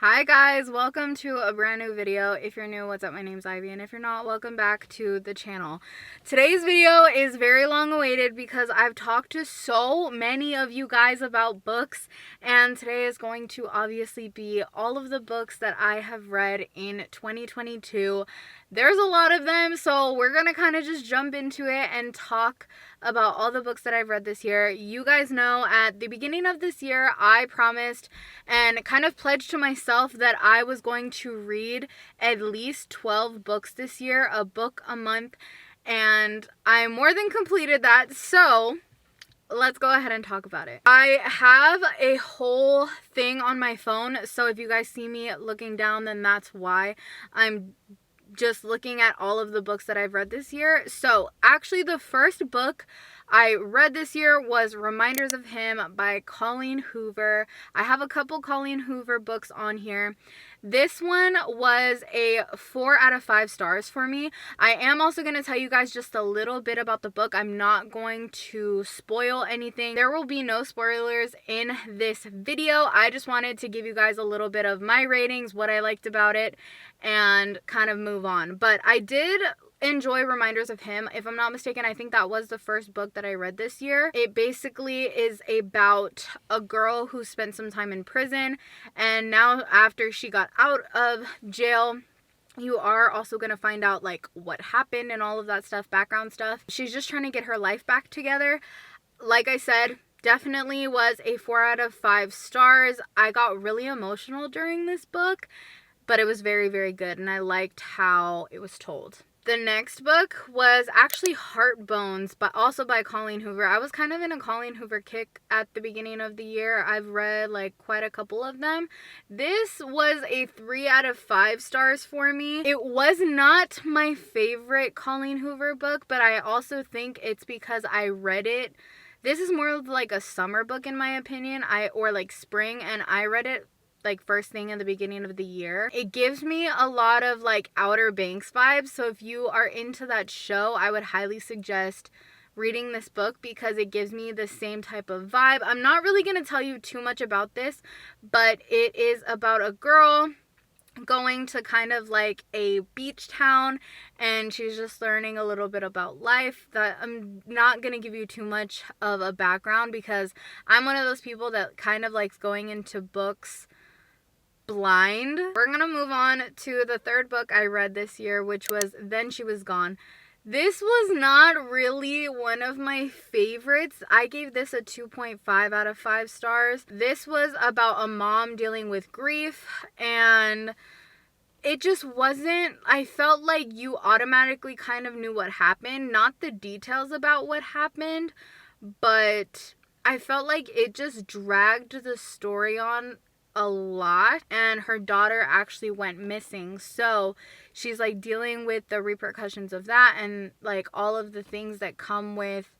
Hi guys, welcome to a brand new video. If you're new, what's up? My name's Ivy, and if you're not, welcome back to the channel. Today's video is very long awaited because I've talked to so many of you guys about books, and today is going to obviously be all of the books that I have read in 2022. There's a lot of them, so we're gonna kind of just jump into it and talk about all the books that I've read this year. You guys know at the beginning of this year, I promised and kind of pledged to myself that I was going to read at least 12 books this year, a book a month, and I more than completed that, so let's go ahead and talk about it. I have a whole thing on my phone, so if you guys see me looking down, then that's why. I'm just looking at all of the books that I've read this year. So actually the first book I read this year was Reminders of Him by Colleen Hoover. I have a couple Colleen Hoover books on here. This one was a 4 out of 5 stars for me. I am also going to tell you guys just a little bit about the book. I'm not going to spoil anything. There will be no spoilers in this video. I just wanted to give you guys a little bit of my ratings, what I liked about it, and kind of move on. But I did enjoy Reminders of Him. If I'm not mistaken, I think that was the first book that I read this year. It basically is about a girl who spent some time in prison, and now after she got out of jail, you are also going to find out like what happened and all of that stuff, background stuff. She's just trying to get her life back together. Like I said, definitely was a 4 out of 5 stars. I got really emotional during this book, but it was very, very good, and I liked how it was told. The next book was actually Heartbones, but also by Colleen Hoover. I was kind of in a Colleen Hoover kick at the beginning of the year. I've read like quite a couple of them. This was a 3 out of 5 stars for me. It was not my favorite Colleen Hoover book, but I also think it's because I read it. This is more of like a summer book in my opinion, or like spring, and I read it like first thing in the beginning of the year. It gives me a lot of like Outer Banks vibes, so if you are into that show, I would highly suggest reading this book because it gives me the same type of vibe. I'm not really going to tell you too much about this, but it is about a girl going to kind of like a beach town, and she's just learning a little bit about life. That I'm not going to give you too much of a background because I'm one of those people that kind of likes going into books blind. We're gonna move on to the third book I read this year, which was Then She Was Gone. This was not really one of my favorites. I gave this a 2.5 out of 5 stars. This was about a mom dealing with grief, and it just wasn't, I felt like you automatically kind of knew what happened, not the details about what happened, but I felt like it just dragged the story on a lot, and her daughter actually went missing, so she's like dealing with the repercussions of that and like all of the things that come with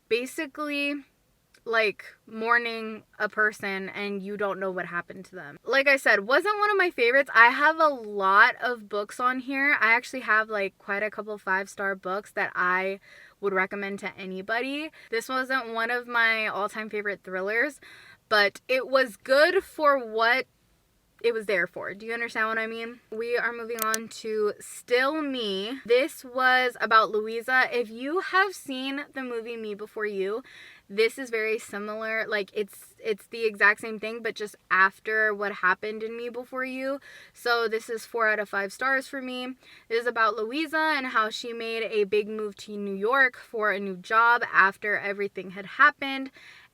basically like mourning a person and you don't know what happened to them. Like I said, wasn't one of my favorites. I have a lot of books on here. I actually have like quite a couple 5-star books that I would recommend to anybody. This wasn't one of my all-time favorite thrillers, but it was good for what it was there for. Do you understand what I mean? We are moving on to Still Me. This was about Louisa. If you have seen the movie Me Before You, this is very similar. Like it's the exact same thing, but just after what happened in Me Before You. So this is 4 out of 5 stars for me. This is about Louisa and how she made a big move to New York for a new job after everything had happened.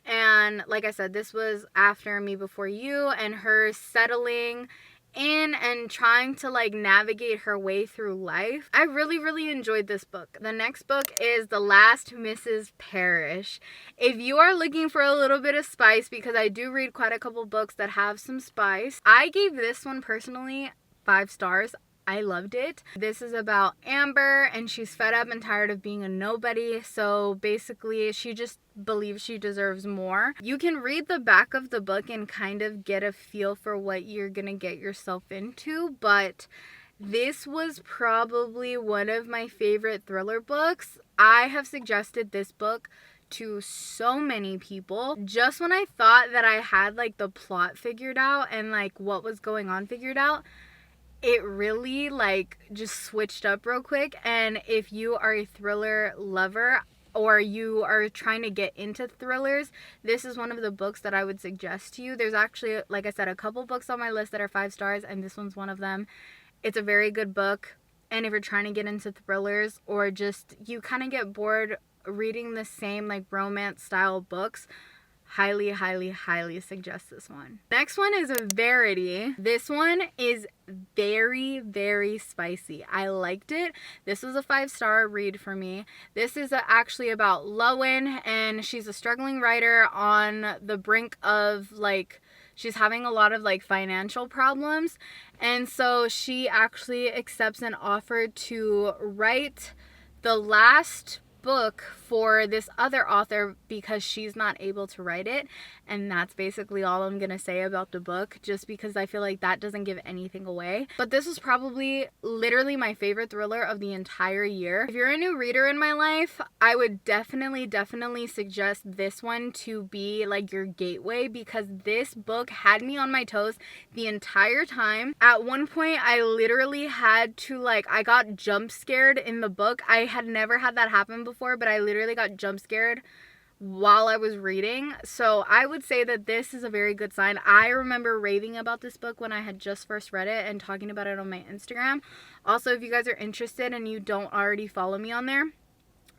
And like I said, this was after Me Before You and her settling in and trying to like navigate her way through life. I really, really enjoyed this book. The next book is The Last Mrs. Parrish. If you are looking for a little bit of spice, because I do read quite a couple books that have some spice, I gave this one personally 5 stars. I loved it. This is about Amber, and she's fed up and tired of being a nobody, so basically she just believes she deserves more. You can read the back of the book and kind of get a feel for what you're gonna get yourself into, but this was probably one of my favorite thriller books. I have suggested this book to so many people. Just when I thought that I had like the plot figured out and like what was going on figured out, it really like just switched up real quick. And if you are a thriller lover or you are trying to get into thrillers, this is one of the books that I would suggest to you. There's actually, like I said, a couple books on my list that are 5 stars, and this one's one of them. It's a very good book. And if you're trying to get into thrillers or just you kind of get bored reading the same like romance style books, highly, highly, highly suggest this one. Next one is Verity. This one is very, very spicy. I liked it. This was a 5-star read for me. This is actually about Lowen, and she's a struggling writer on the brink of like, she's having a lot of like financial problems, and so she actually accepts an offer to write the last book for this other author because she's not able to write it. And that's basically all I'm gonna say about the book, just because I feel like that doesn't give anything away. But this was probably literally my favorite thriller of the entire year. If you're a new reader in my life, I would definitely suggest this one to be like your gateway, because this book had me on my toes the entire time. At one point I literally had to like, I got jump scared in the book. I had never had that happen before, but I literally got jump scared while I was reading. So I would say that this is a very good sign. I remember raving about this book when I had just first read it and talking about it on my Instagram. Also, if you guys are interested and you don't already follow me on there,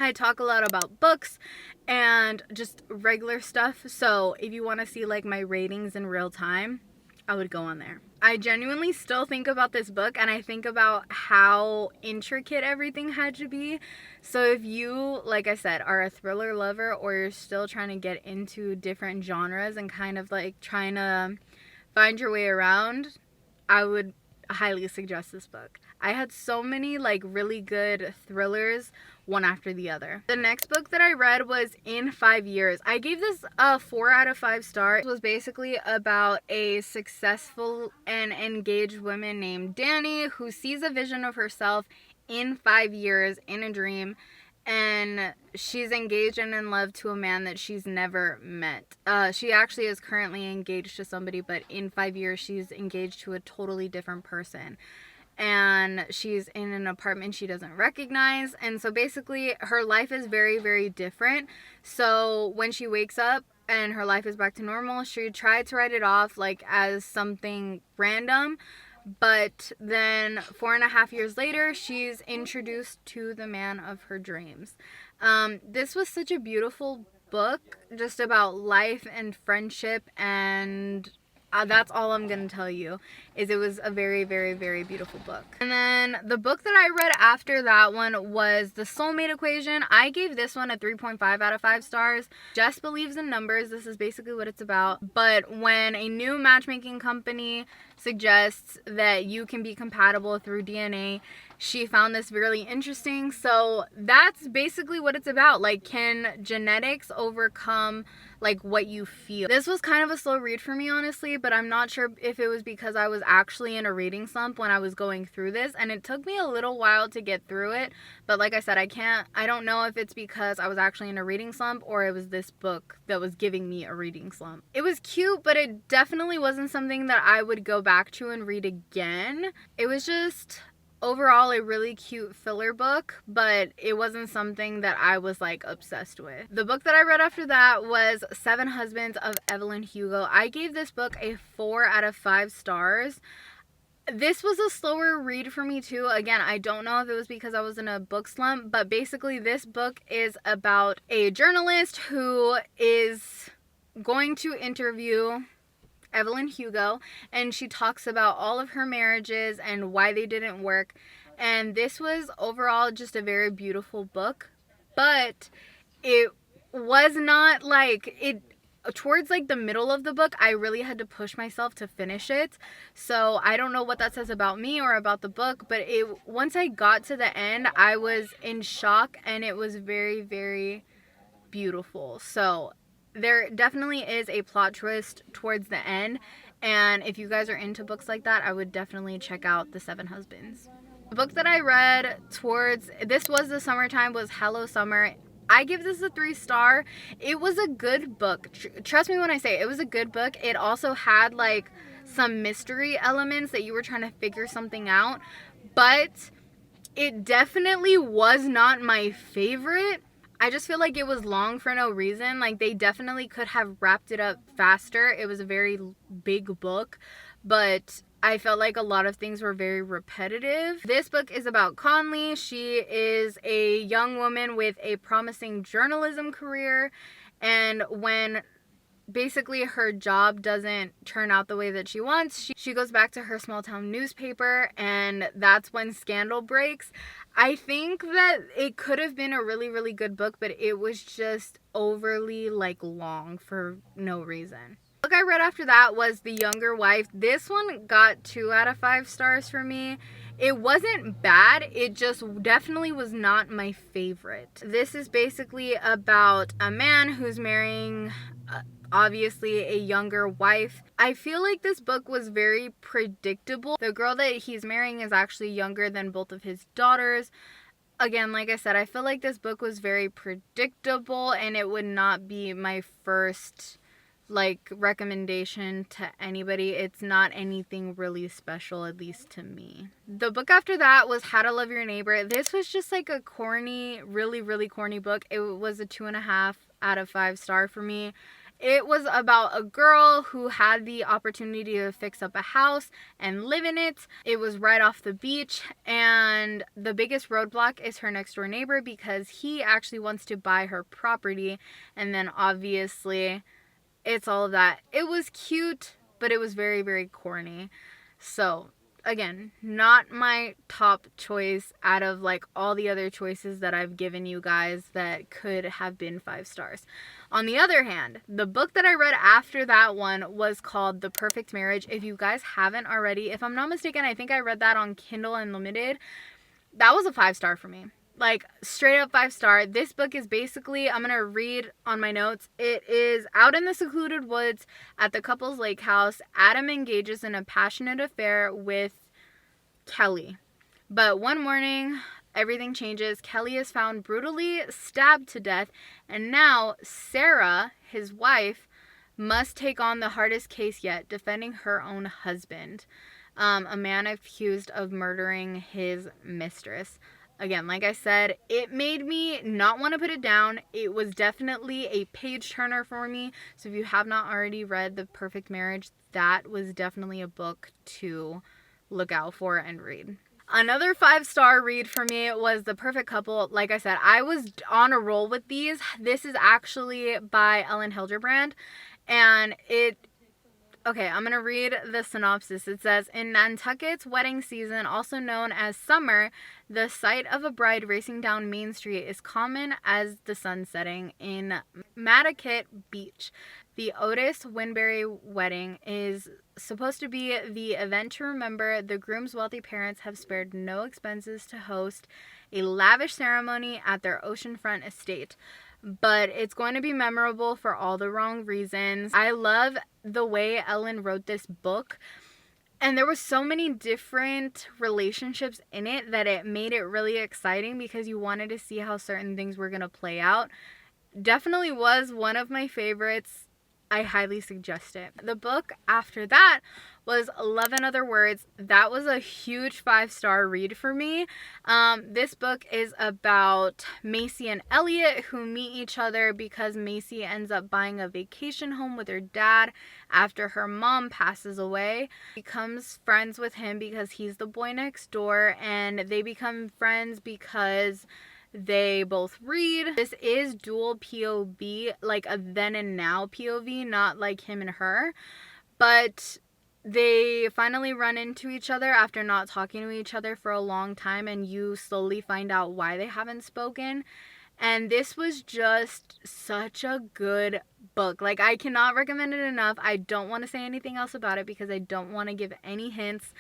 I talk a lot about books and just regular stuff. So if you want to see like my ratings in real time, I would go on there. I genuinely still think about this book, and I think about how intricate everything had to be. So if you, like I said, are a thriller lover, or you're still trying to get into different genres and kind of like trying to find your way around, I would highly suggest this book. I had so many like really good thrillers, one after the other. The next book that I read was In 5 Years. I gave this a 4 out of 5 stars. It was basically about a successful and engaged woman named Danny who sees a vision of herself in 5 years in a dream, and she's engaged and in love to a man that she's never met. She actually is currently engaged to somebody, but in 5 years she's engaged to a totally different person. And she's in an apartment she doesn't recognize. And so basically her life is very, very different. So when she wakes up and her life is back to normal, she tried to write it off like as something random. But then 4.5 years later, she's introduced to the man of her dreams. This was such a beautiful book, just about life and friendship, and that's all I'm gonna tell you, is it was a very, very, very beautiful book. And then the book that I read after that one was The Soulmate Equation. I gave this one a 3.5 out of 5 stars. Jess believes in numbers. This is basically what it's about. But when a new matchmaking company suggests that you can be compatible through DNA, she found this really interesting. So that's basically what it's about. Like, can genetics overcome like what you feel? This was kind of a slow read for me, honestly, but I'm not sure if it was because I was actually in a reading slump when I was going through this, and it took me a little while to get through it. But like I said, I don't know if it's because I was actually in a reading slump or it was this book that was giving me a reading slump. It was cute, but it definitely wasn't something that I would go back to and read again. It was just overall a really cute filler book, but it wasn't something that I was like obsessed with. The book that I read after that was 7 Husbands of Evelyn Hugo. I gave this book a 4 out of 5 stars. This was a slower read for me too. Again, I don't know if it was because I was in a book slump, but basically this book is about a journalist who is going to interview Evelyn Hugo, and she talks about all of her marriages and why they didn't work. And this was overall just a very beautiful book, but it was not like it. Towards like the middle of the book, I really had to push myself to finish it. So I don't know what that says about me or about the book, but once I got to the end, I was in shock, and it was very, very beautiful. So there definitely is a plot twist towards the end, and if you guys are into books like that, I would definitely check out The 7 Husbands. The book that I read this was the summertime, was Hello Summer. I give this a 3-star. It was a good book. Trust me when I say it was a good book. It also had like some mystery elements that you were trying to figure something out, but it definitely was not my favorite. I just feel like it was long for no reason. Like, they definitely could have wrapped it up faster. It was a very big book, but I felt like a lot of things were very repetitive. This book is about Conley. She is a young woman with a promising journalism career, and when basically her job doesn't turn out the way that she wants, she goes back to her small town newspaper, and that's when scandal breaks. I think that it could have been a really, really good book, but it was just overly like long for no reason. The book I read after that was The Younger Wife. This one got 2 out of 5 stars for me. It wasn't bad, it just definitely was not my favorite. This is basically about a man who's marrying obviously a younger wife. I feel like this book was very predictable. The girl that he's marrying is actually younger than both of his daughters. Again, like I said, I feel like this book was very predictable, and it would not be my first like recommendation to anybody. It's not anything really special, at least to me. The book after that was How to Love Your Neighbor. This was just like a corny, really, really corny book. It was a 2.5 out of 5 star for me. It was about a girl who had the opportunity to fix up a house and live in it. It was right off the beach, and the biggest roadblock is her next door neighbor because he actually wants to buy her property, and then obviously it's all of that. It was cute, but it was very, very corny. So again, not my top choice out of like all the other choices that I've given you guys that could have been 5 stars. On the other hand, the book that I read after that one was called The Perfect Marriage. If you guys haven't already, if I'm not mistaken, I think I read that on Kindle Unlimited. That was a 5 star for me. Like, straight up 5 star. This book is basically, I'm gonna read on my notes. It is out in the secluded woods at the couple's lake house. Adam engages in a passionate affair with Kelly. But one morning, everything changes. Kelly is found brutally stabbed to death, and now Sarah, his wife, must take on the hardest case yet, defending her own husband, a man accused of murdering his mistress. Again, like I said, it made me not want to put it down. It was definitely a page turner for me. So if you have not already read The Perfect Marriage, that was definitely a book to look out for and read. Another 5 star read for me was The Perfect Couple. Like I said, I was on a roll with these. This is actually by Elin Hilderbrand, and okay, I'm going to read the synopsis. It says, in Nantucket's wedding season, also known as summer, the sight of a bride racing down Main Street is common as the sun setting. In Madaket Beach, the Otis Winbury wedding is supposed to be the event to remember. The groom's wealthy parents have spared no expenses to host a lavish ceremony at their oceanfront estate. But it's going to be memorable for all the wrong reasons. I love the way Elin wrote this book, and there were so many different relationships in it that it made it really exciting because you wanted to see how certain things were going to play out. Definitely was one of my favorites. I highly suggest it. The book after that was Love in Other Words. That was a huge 5 star read for me. This book is about Macy and Elliot, who meet each other because Macy ends up buying a vacation home with her dad after her mom passes away. She becomes friends with him because he's the boy next door, and they become friends because they both read. This is dual POV, like a then and now POV, not like him and her. But they finally run into each other after not talking to each other for a long time, and you slowly find out why they haven't spoken. And this was just such a good book. Like, I cannot recommend it enough. I don't want to say anything else about it because I don't want to give any hints.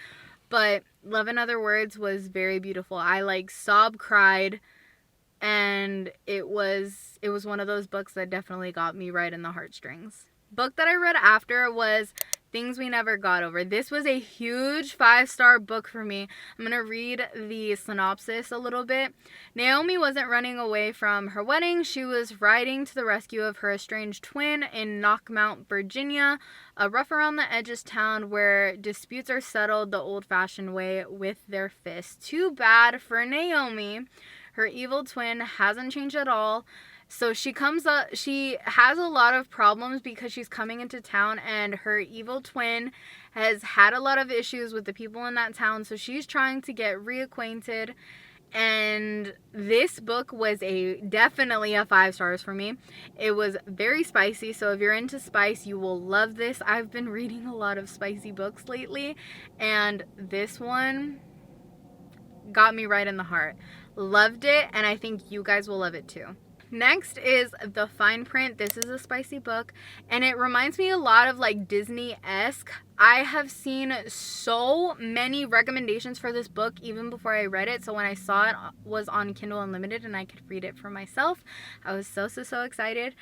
But Love in Other Words was very beautiful. I like cried. And it was one of those books that definitely got me right in the heartstrings. Book that I read after was Things We Never Got Over. This was a huge 5-star book for me. I'm going to read the synopsis a little bit. Naomi wasn't running away from her wedding. She was riding to the rescue of her estranged twin in Knockmount, Virginia, a rough-around-the-edges town where disputes are settled the old-fashioned way with their fists. Too bad for Naomi. Her evil twin hasn't changed at all. So she has a lot of problems because she's coming into town, and her evil twin has had a lot of issues with the people in that town. So she's trying to get reacquainted. And this book was definitely a 5 stars for me. It was very spicy. So if you're into spice, you will love this. I've been reading a lot of spicy books lately, and this one got me right in the heart. Loved it, and I think you guys will love it too. Next is The Fine Print. This is a spicy book, and it reminds me a lot of like Disney-esque. I have seen so many recommendations for this book even before I read it. So when I saw it was on Kindle Unlimited and I could read it for myself, I was so excited.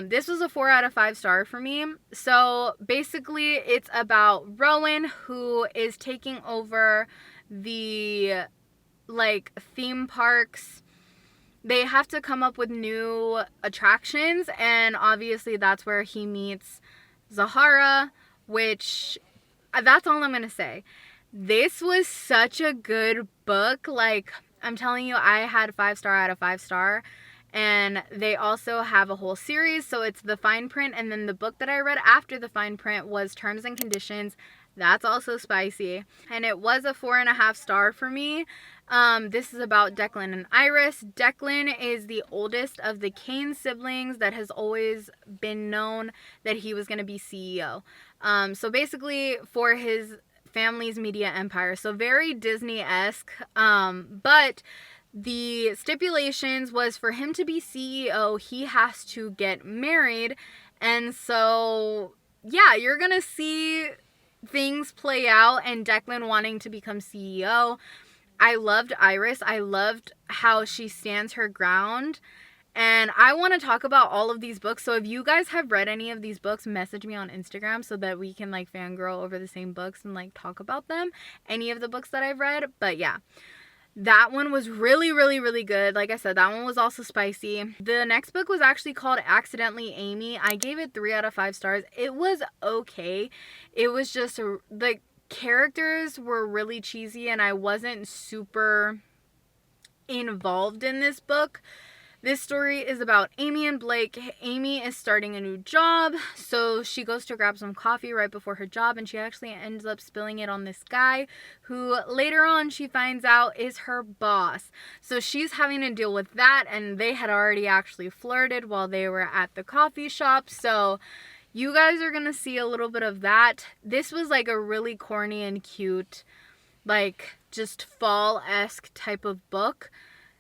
This was a 4 out of 5 star for me. So basically it's about Rowan, who is taking over the like theme parks. They have to come up with new attractions, and obviously that's where he meets Zahara, which that's all I'm gonna say. This was such a good book. Like, I'm telling you, I had 5 star out of 5 star. And they also have a whole series. So it's The Fine Print, and then the book that I read after The Fine Print was Terms and Conditions. That's also spicy, and it was a 4.5 star for me. This is about Declan and Iris. Declan is the oldest of the Kane siblings that has always been known that he was going to be CEO. So basically for his family's media empire. So very Disney-esque. But the stipulations was for him to be CEO, he has to get married. And so, yeah, you're going to see things play out and Declan wanting to become CEO. I loved Iris. I loved how she stands her ground. And I want to talk about all of these books. So if you guys have read any of these books, message me on Instagram so that we can like fangirl over the same books and like talk about them. Any of the books that I've read. But yeah, that one was really good. Like I said, that one was also spicy. The next book was actually called Accidentally Amy. I gave it 3 out of 5 stars. It was okay. It was just the characters were really cheesy, and I wasn't super involved in this book. This story is about Amy and Blake. Amy is starting a new job, so she goes to grab some coffee right before her job, and she actually ends up spilling it on this guy who later on she finds out is her boss. So she's having to deal with that, and they had already actually flirted while they were at the coffee shop. So you guys are gonna see a little bit of that. This was like a really corny and cute, like just fall-esque type of book.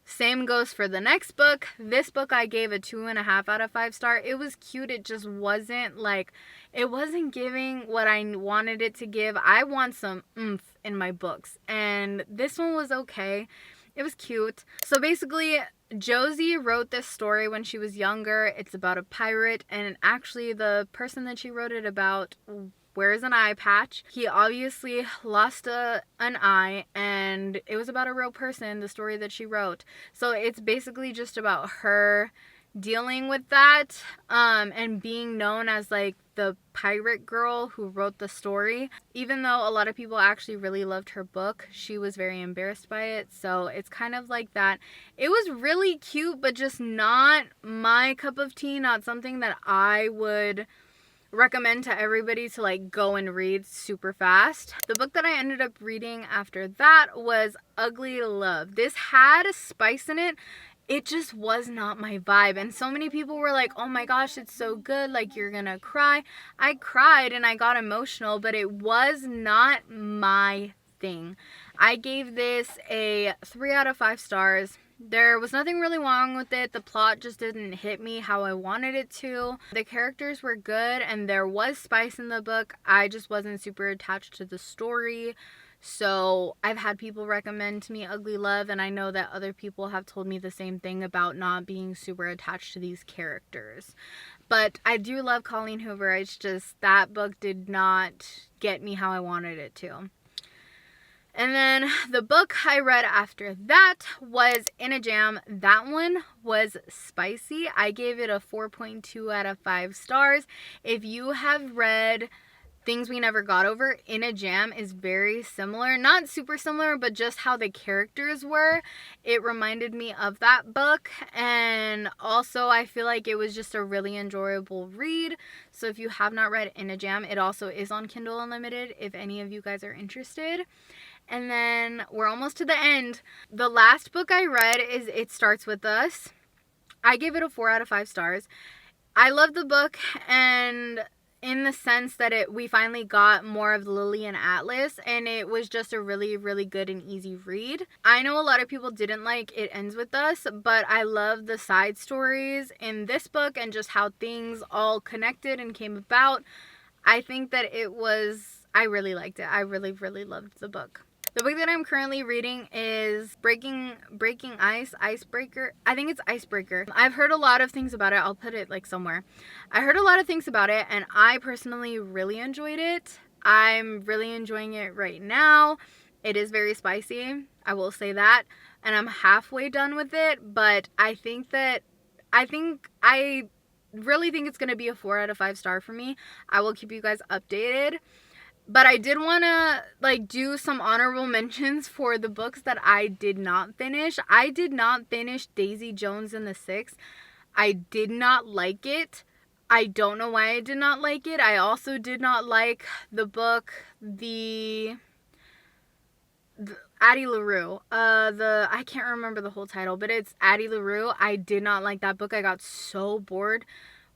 Same goes for the next book. This book I gave a 2.5 out of 5 star. It was cute. It just wasn't like, it wasn't giving what I wanted it to give. I want some oomph in my books. And this one was okay. It was cute. So basically, Josie wrote this story when she was younger. It's about a pirate, and actually the person that she wrote it about wears an eye patch. He obviously lost an eye, and it was about a real person, the story that she wrote. So it's basically just about her dealing with that, and being known as like the pirate girl who wrote the story. Even though a lot of people actually really loved her book, she was very embarrassed by it. So it's kind of like that. It was really cute, but just not my cup of tea, not something that I would recommend to everybody to like go and read super fast. The book that I ended up reading after that was Ugly Love. This had spice in it. It just was not my vibe, and so many people were like, oh my gosh, it's so good, like you're gonna cry. I cried and I got emotional, but it was not my thing. I gave this a 3 out of 5 stars. There was nothing really wrong with it. The plot just didn't hit me how I wanted it to. The characters were good and there was spice in the book. I just wasn't super attached to the story. So I've had people recommend to me Ugly Love, and I know that other people have told me the same thing about not being super attached to these characters. But I do love Colleen Hoover. It's just that book did not get me how I wanted it to. And then the book I read after that was In a Jam. That one was spicy. I gave it a 4.2 out of 5 stars. If you have read Things We Never Got Over, In a Jam is very similar. Not super similar, but just how the characters were. It reminded me of that book. And also I feel like it was just a really enjoyable read. So if you have not read In a Jam, it also is on Kindle Unlimited if any of you guys are interested. And then we're almost to the end. The last book I read is It Starts With Us. I gave it a 4 out of 5 stars. I love the book, and in the sense that we finally got more of Lily and Atlas, and it was just a really, really good and easy read. I know a lot of people didn't like It Ends With Us, but I love the side stories in this book and just how things all connected and came about. I think that I really liked it. I really, really loved the book. The book that I'm currently reading is Breaking Ice, Icebreaker. I think it's Icebreaker. I've heard a lot of things about it. I'll put it like somewhere. I heard a lot of things about it, and I personally really enjoyed it. I'm really enjoying it right now. It is very spicy, I will say that. And I'm halfway done with it, but I really think it's going to be a 4 out of 5 star for me. I will keep you guys updated. But I did want to do some honorable mentions for the books that I did not finish. I did not finish Daisy Jones and the Six. I did not like it. I don't know why I did not like it. I also did not like the book, the Addie LaRue. I can't remember the whole title, but it's Addie LaRue. I did not like that book. I got so bored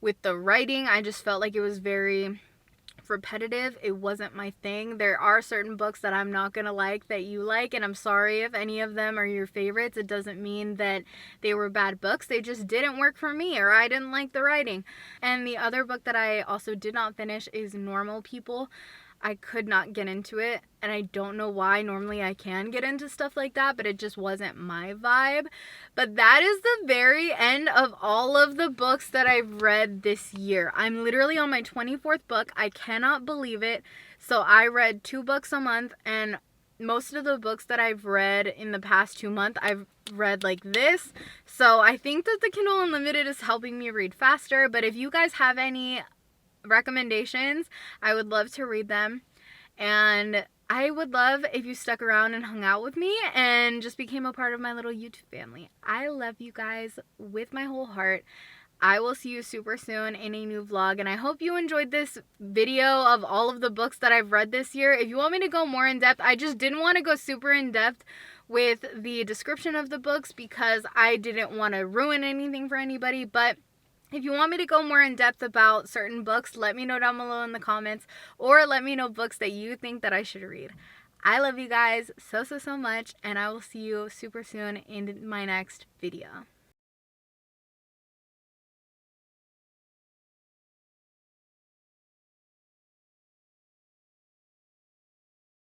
with the writing. I just felt like it was very repetitive. It wasn't my thing. There are certain books that I'm not gonna like that you like, and I'm sorry if any of them are your favorites. It doesn't mean that they were bad books. They just didn't work for me, or I didn't like the writing. And the other book that I also did not finish is Normal People. I could not get into it, and I don't know why. Normally I can get into stuff like that, but it just wasn't my vibe. But that is the very end of all of the books that I've read this year. I'm literally on my 24th book. I cannot believe it. So I read 2 books a month, and most of the books that I've read in the past 2 months, I've read like this. So I think that the Kindle Unlimited is helping me read faster. But if you guys have any recommendations, I would love to read them, and I would love if you stuck around and hung out with me and just became a part of my little YouTube family. I love you guys with my whole heart. I will see you super soon in a new vlog, and I hope you enjoyed this video of all of the books that I've read this year. If you want me to go more in depth, I just didn't want to go super in depth with the description of the books because I didn't want to ruin anything for anybody. But if you want me to go more in depth about certain books, let me know down below in the comments, or let me know books that you think that I should read. I love you guys so much, and I will see you super soon in my next video.